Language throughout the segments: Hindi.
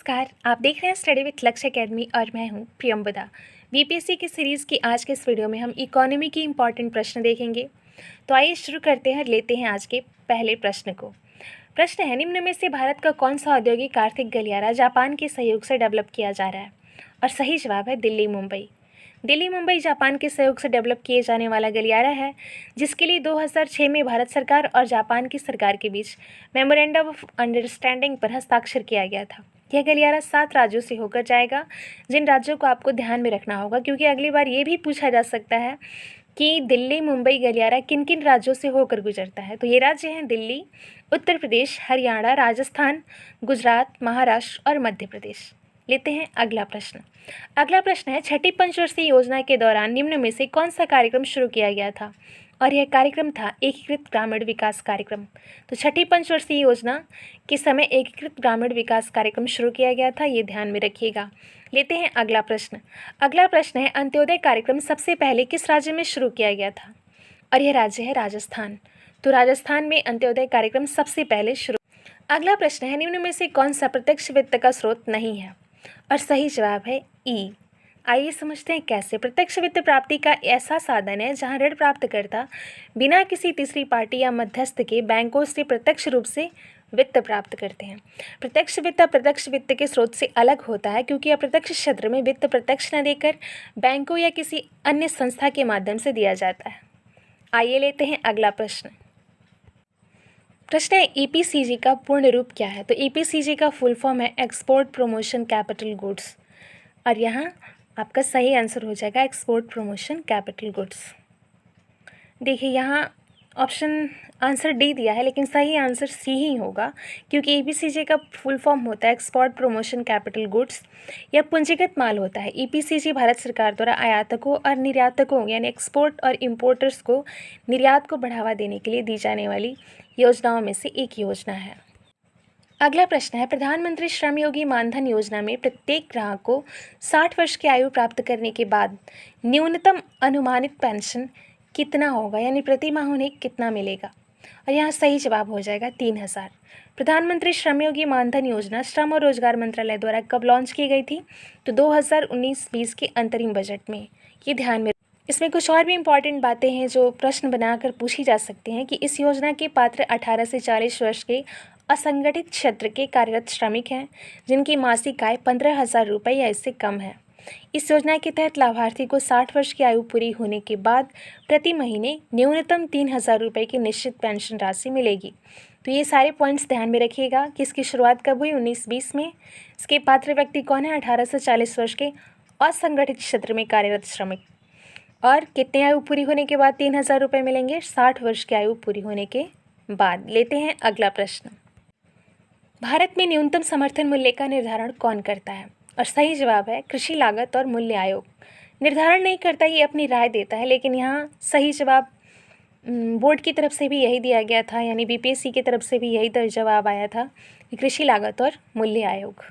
नमस्कार। आप देख रहे हैं स्टडी विथ लक्ष्य एकेडमी और मैं हूं प्रियंबदा। बीपीएससी की सीरीज़ की आज के इस वीडियो में हम इकोनॉमी की इंपॉर्टेंट प्रश्न देखेंगे। तो आइए शुरू करते हैं और लेते हैं आज के पहले प्रश्न को। प्रश्न है, निम्न में से भारत का कौन सा औद्योगिक आर्थिक गलियारा जापान के सहयोग से डेवलप किया जा रहा है? और सही जवाब है दिल्ली मुंबई। दिल्ली मुंबई जापान के सहयोग से डेवलप किए जाने वाला गलियारा है, जिसके लिए 2006 में भारत सरकार और जापान की सरकार के बीच मेमोरेंडम ऑफ अंडरस्टैंडिंग पर हस्ताक्षर किया गया था। यह गलियारा 7 राज्यों से होकर जाएगा, जिन राज्यों को आपको ध्यान में रखना होगा, क्योंकि अगली बार ये भी पूछा जा सकता है कि दिल्ली मुंबई गलियारा किन किन राज्यों से होकर गुजरता है। तो ये राज्य हैं दिल्ली, उत्तर प्रदेश, हरियाणा, राजस्थान, गुजरात, महाराष्ट्र और मध्य प्रदेश। लेते हैं अगला प्रश्न। अगला प्रश्न है, छठी पंचवर्षीय योजना के दौरान निम्न में से कौन सा कार्यक्रम शुरू किया गया था? और यह कार्यक्रम था एकीकृत ग्रामीण विकास कार्यक्रम। तो छठी पंचवर्षीय योजना के समय एकीकृत ग्रामीण विकास कार्यक्रम शुरू किया गया था, ये ध्यान में रखिएगा। लेते हैं अगला प्रश्न। अगला प्रश्न है, अंत्योदय कार्यक्रम सबसे पहले किस राज्य में शुरू किया गया था? और यह राज्य है राजस्थान। तो राजस्थान में अंत्योदय कार्यक्रम सबसे पहले शुरू। अगला प्रश्न है, निम्न में से कौन सा प्रत्यक्ष वित्त का स्रोत नहीं है? और सही जवाब है ई। आइए समझते हैं कैसे। प्रत्यक्ष वित्त प्राप्ति का ऐसा साधन है जहां ऋण प्राप्तकर्ता बिना किसी तीसरी पार्टी या मध्यस्थ के बैंकों से प्रत्यक्ष रूप से वित्त प्राप्त करते हैं। प्रत्यक्ष वित्त अप्रत्यक्ष वित्त के स्रोत से अलग होता है, क्योंकि अप्रत्यक्ष क्षेत्र में वित्त प्रत्यक्ष न देकर बैंकों या किसी अन्य संस्था के माध्यम से दिया जाता है। आइए लेते हैं अगला प्रश्न। प्रश्न है, ईपीसीजी का पूर्ण रूप क्या है? तो ईपीसीजी का फुल फॉर्म है एक्सपोर्ट प्रमोशन कैपिटल गुड्स, और यहाँ आपका सही आंसर हो जाएगा एक्सपोर्ट प्रमोशन कैपिटल गुड्स। देखिए यहाँ ऑप्शन आंसर डी दिया है, लेकिन सही आंसर सी ही होगा, क्योंकि ईपीसीजी का फुल फॉर्म होता है एक्सपोर्ट प्रमोशन कैपिटल गुड्स। यह पूंजीगत माल होता है। ईपीसीजी भारत सरकार द्वारा आयातकों और निर्यातकों यानी एक्सपोर्ट और इम्पोर्टर्स को निर्यात को बढ़ावा देने के लिए दी जाने वाली योजनाओं में से एक योजना है। अगला प्रश्न है, प्रधानमंत्री श्रम योगी मानधन योजना में प्रत्येक ग्राहक को 60 वर्ष की आयु प्राप्त करने के बाद न्यूनतम अनुमानित पेंशन कितना होगा, यानी प्रति माह उन्हें कितना मिलेगा? और यहाँ सही जवाब हो जाएगा 3000। प्रधानमंत्री श्रम योगी मानधन योजना श्रम और रोजगार मंत्रालय द्वारा कब लॉन्च की गई थी? तो 2019-20 के अंतरिम बजट में। ये ध्यान में। इसमें कुछ और भी इम्पॉर्टेंट बातें हैं जो प्रश्न बनाकर पूछी जा सकती हैं कि इस योजना के पात्र 18 से 40 वर्ष के असंगठित क्षेत्र के कार्यरत श्रमिक हैं, जिनकी मासिक आय 15,000 रुपये या इससे कम है। इस योजना के तहत लाभार्थी को 60 वर्ष की आयु पूरी होने के बाद प्रति महीने न्यूनतम 3,000 रुपये की निश्चित पेंशन राशि मिलेगी। तो ये सारे पॉइंट्स ध्यान में रखिएगा कि इसकी शुरुआत कब हुई, 19-20 में। इसके पात्र व्यक्ति कौन है? 18 से 40 वर्ष के असंगठित क्षेत्र में कार्यरत श्रमिक। और कितनी आयु पूरी होने के बाद 3,000 रुपये मिलेंगे? 60 वर्ष की आयु पूरी होने के बाद। लेते हैं अगला प्रश्न। भारत में न्यूनतम समर्थन मूल्य का निर्धारण कौन करता है? और सही जवाब है कृषि लागत और मूल्य आयोग। निर्धारण नहीं करता, ये अपनी राय देता है, लेकिन यहाँ सही जवाब बोर्ड की तरफ से भी यही दिया गया था, यानी बीपीएससी की तरफ से भी यही जवाब आया था कि कृषि लागत और मूल्य आयोग।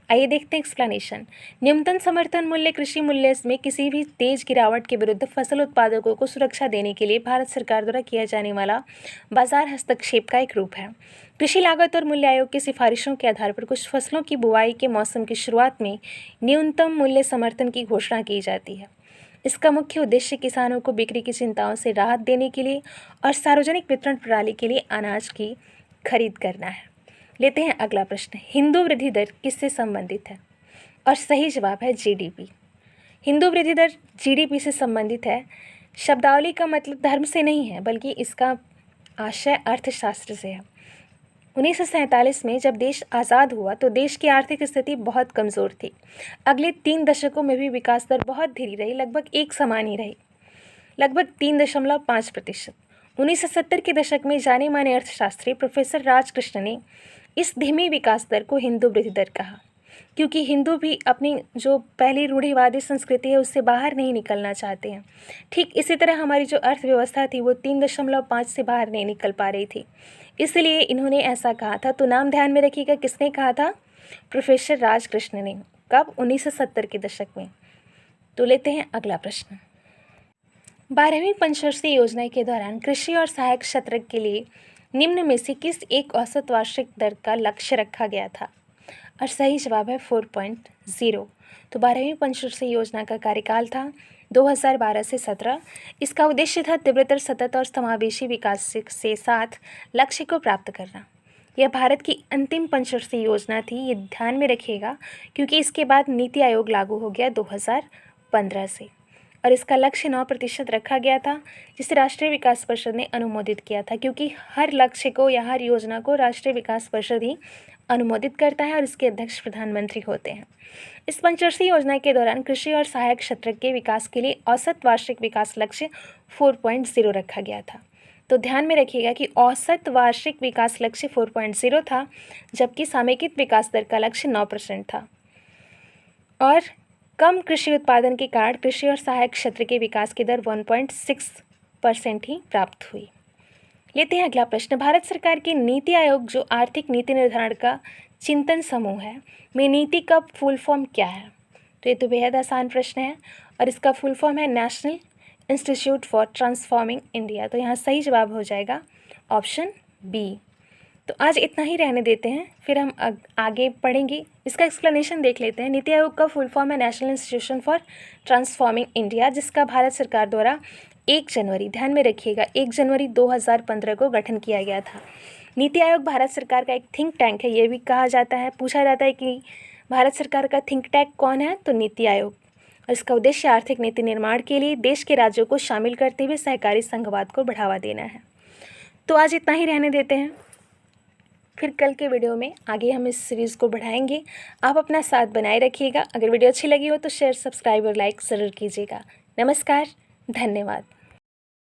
आइए देखते हैं एक्सप्लेनेशन। न्यूनतम समर्थन मूल्य कृषि मूल्य में किसी भी तेज गिरावट के विरुद्ध फसल उत्पादकों को सुरक्षा देने के लिए भारत सरकार द्वारा किया जाने वाला बाजार हस्तक्षेप का एक रूप है। कृषि लागत और मूल्य आयोग की सिफारिशों के आधार पर कुछ फसलों की बुआई के मौसम की शुरुआत में न्यूनतम मूल्य समर्थन की घोषणा की जाती है। इसका मुख्य उद्देश्य किसानों को बिक्री की चिंताओं से राहत देने के लिए और सार्वजनिक वितरण प्रणाली के लिए अनाज की खरीद करना है। लेते हैं अगला प्रश्न। हिंदू वृद्धि दर किससे संबंधित है? और सही जवाब है जीडीपी। हिंदू वृद्धि दर जीडीपी से संबंधित है। शब्दावली का मतलब धर्म से नहीं है, बल्कि इसका आशय अर्थशास्त्र से है। 1947 में जब देश आज़ाद हुआ तो देश की आर्थिक स्थिति बहुत कमज़ोर थी। अगले 3 दशकों में भी विकास दर बहुत धीरे रही, लगभग एक समान ही रही, लगभग 3.5%। 1970 के दशक में जाने माने अर्थशास्त्री प्रोफेसर राजकृष्ण ने इस धीमी विकास दर को हिंदू वृद्धि दर कहा, क्योंकि हिंदू भी अपनी जो पहली रूढ़िवादी संस्कृति है उससे बाहर नहीं निकलना चाहते हैं। ठीक इसी तरह हमारी जो अर्थव्यवस्था थी वो 3.5 से बाहर नहीं निकल पा रही थी, इसलिए इन्होंने ऐसा कहा था। तो नाम ध्यान में रखिएगा, किसने कहा था? प्रोफेसर राजकृष्ण ने। कब? 1970 के दशक में। तो लेते हैं अगला प्रश्न। 12वीं पंचवर्षीय योजना के दौरान कृषि और सहायक क्षेत्र के लिए निम्न में से किस एक औसत वार्षिक दर का लक्ष्य रखा गया था? और सही जवाब है 4.0। तो 12वीं पंचवर्षीय योजना का कार्यकाल था 2012 से 17। इसका उद्देश्य था तीव्रतर, सतत और समावेशी विकास से साथ लक्ष्य को प्राप्त करना। यह भारत की अंतिम पंचवर्षीय योजना थी, ये ध्यान में रखिएगा, क्योंकि इसके बाद नीति आयोग लागू हो गया 2015 से, और इसका लक्ष्य 9% रखा गया था, जिसे राष्ट्रीय विकास परिषद ने अनुमोदित किया था, क्योंकि हर लक्ष्य को या हर योजना को राष्ट्रीय विकास परिषद ही अनुमोदित करता है और इसके अध्यक्ष प्रधानमंत्री होते हैं। इस पंचवर्षीय योजना के दौरान कृषि और सहायक क्षेत्र के विकास के लिए औसत वार्षिक विकास लक्ष्य 4.0 रखा गया था। तो ध्यान में रखिएगा कि औसत वार्षिक विकास लक्ष्य 4.0 था, जबकि समेकित विकास दर का लक्ष्य 9% था। और कम कृषि उत्पादन के कारण कृषि और सहायक क्षेत्र के विकास की दर 1.6% ही प्राप्त हुई। लेते हैं अगला प्रश्न। भारत सरकार की नीति आयोग, जो आर्थिक नीति निर्धारण का चिंतन समूह है, में नीति का फुल फॉर्म क्या है? तो ये तो बेहद आसान प्रश्न है, और इसका फुल फॉर्म है national institute for transforming India. तो यहाँ सही जवाब हो जाएगा ऑप्शन बी। तो आज इतना ही रहने देते हैं, फिर हम आगे पढ़ेंगे। इसका एक्सप्लेनेशन देख लेते हैं। नीति आयोग का फुल फॉर्म है national institution for transforming India, जिसका भारत सरकार द्वारा 1 जनवरी, ध्यान में रखिएगा, 1 जनवरी 2015 को गठन किया गया था। नीति आयोग भारत सरकार का एक थिंक टैंक है। ये भी कहा जाता है, पूछा जाता है कि भारत सरकार का थिंक टैंक कौन है? तो नीति आयोग। और इसका उद्देश्य आर्थिक नीति निर्माण के लिए देश के राज्यों को शामिल करते हुए सहकारी संघवाद को बढ़ावा देना है। तो आज इतना ही रहने देते हैं, फिर कल के वीडियो में आगे हम इस सीरीज़ को बढ़ाएंगे। आप अपना साथ बनाए रखिएगा। अगर वीडियो अच्छी लगी हो तो शेयर, सब्सक्राइब और लाइक ज़रूर कीजिएगा। नमस्कार, धन्यवाद।